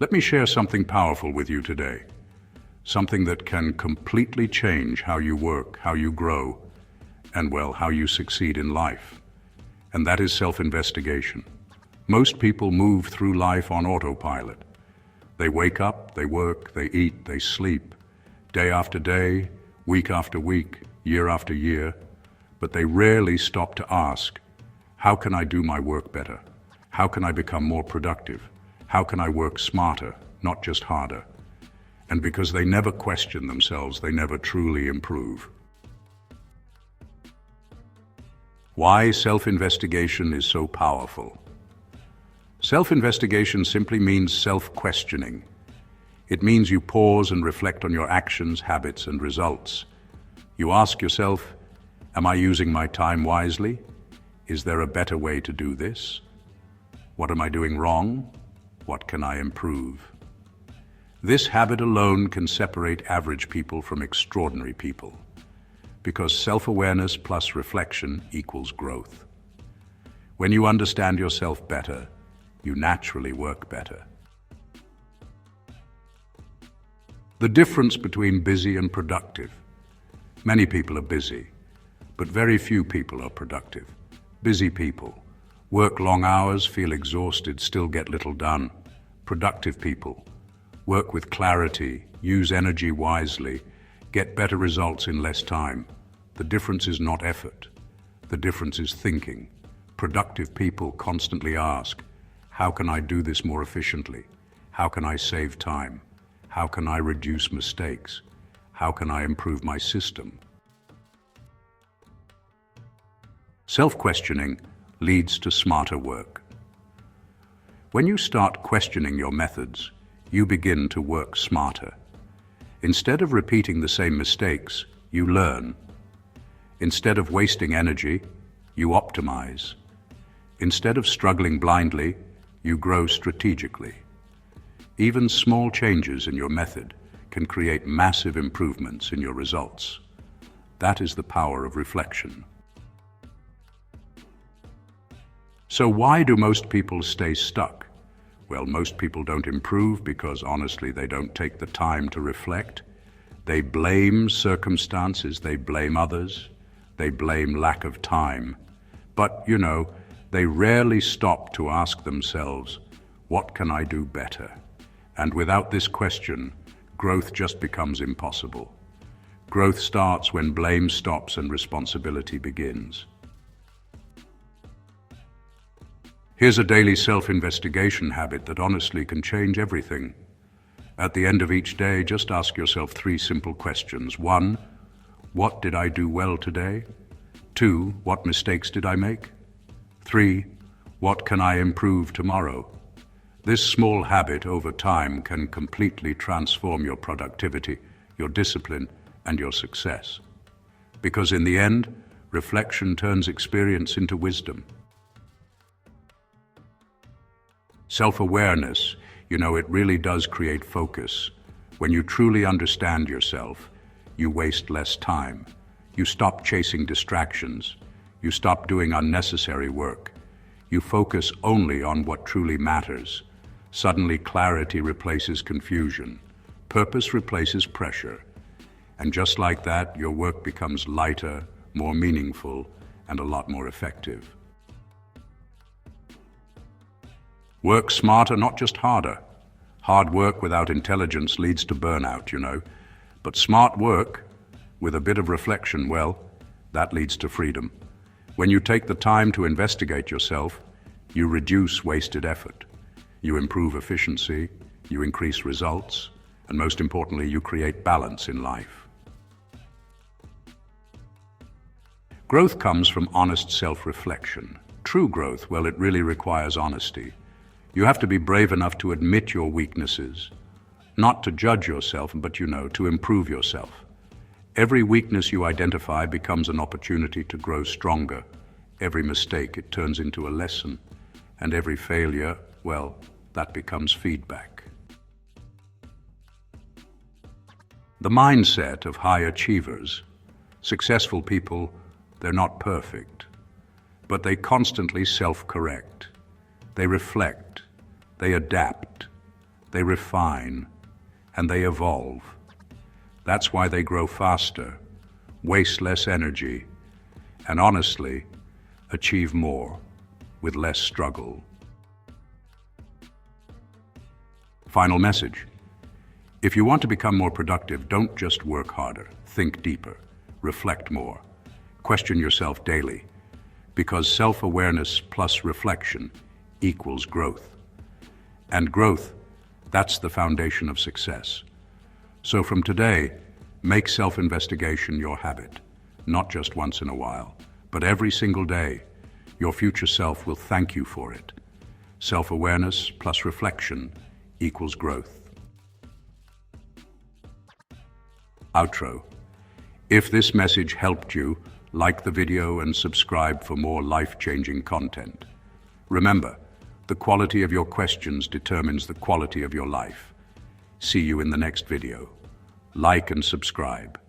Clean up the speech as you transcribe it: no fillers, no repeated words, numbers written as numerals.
Let me share something powerful with you today. Something that can completely change how you work, how you grow, and well, how you succeed in life. And that is self-investigation. Most people move through life on autopilot. They wake up, they work, they eat, they sleep, day after day, week after week, year after year, but they rarely stop to ask, how can I do my work better? How can I become more productive? How can I work smarter, not just harder? And because they never question themselves, they never truly improve. Why self-investigation is so powerful? Self-investigation simply means self-questioning. It means you pause and reflect on your actions, habits, and results. You ask yourself, am I using my time wisely? Is there a better way to do this? What am I doing wrong? What can I improve? This habit alone can separate average people from extraordinary people, because self-awareness plus reflection equals growth. When you understand yourself better, you naturally work better. The difference between busy and productive. Many people are busy, but very few people are productive. Busy people work long hours, feel exhausted, still get little done. Productive people work with clarity, use energy wisely, get better results in less time. The difference is not effort. The difference is thinking. Productive people constantly ask, how can I do this more efficiently? How can I save time? How can I reduce mistakes? How can I improve my system? Self-questioning leads to smarter work. When you start questioning your methods, you begin to work smarter. Instead of repeating the same mistakes, you learn. Instead of wasting energy, you optimize. Instead of struggling blindly, you grow strategically. Even small changes in your method can create massive improvements in your results. That is the power of reflection. So why do most people stay stuck? Well, most people don't improve because honestly they don't take the time to reflect. They blame circumstances, they blame others, they blame lack of time. But, they rarely stop to ask themselves, what can I do better? And without this question, growth just becomes impossible. Growth starts when blame stops and responsibility begins. Here's a daily self-investigation habit that honestly can change everything. At the end of each day, just ask yourself 3 simple questions. 1, what did I do well today? 2, what mistakes did I make? 3, what can I improve tomorrow? This small habit over time can completely transform your productivity, your discipline, and your success. Because in the end, reflection turns experience into wisdom. Self-awareness, it really does create focus. When you truly understand yourself, you waste less time. You stop chasing distractions. You stop doing unnecessary work. You focus only on what truly matters. Suddenly, clarity replaces confusion. Purpose replaces pressure. And just like that, your work becomes lighter, more meaningful, and a lot more effective. Work smarter, not just harder. Hard work without intelligence leads to burnout, But smart work, with a bit of reflection, well, that leads to freedom. When you take the time to investigate yourself, you reduce wasted effort. You improve efficiency, you increase results, and most importantly, you create balance in life. Growth comes from honest self-reflection. True growth, well, it really requires honesty. You have to be brave enough to admit your weaknesses, not to judge yourself, but to improve yourself. Every weakness you identify becomes an opportunity to grow stronger. Every mistake, it turns into a lesson. And every failure, well, that becomes feedback. The mindset of high achievers, successful people, they're not perfect, but they constantly self-correct. They reflect, they adapt, they refine, and they evolve. That's why they grow faster, waste less energy, and honestly, achieve more with less struggle. Final message. If you want to become more productive, don't just work harder. Think deeper, reflect more, question yourself daily, because self-awareness plus reflection equals growth. And growth, that's the foundation of success. So from today, make self-investigation your habit, not just once in a while, but every single day. Your future self will thank you for it. Self-awareness plus reflection equals growth. Outro. If this message helped you, like the video and subscribe for more life-changing content. Remember, the quality of your questions determines the quality of your life. See you in the next video. Like and subscribe.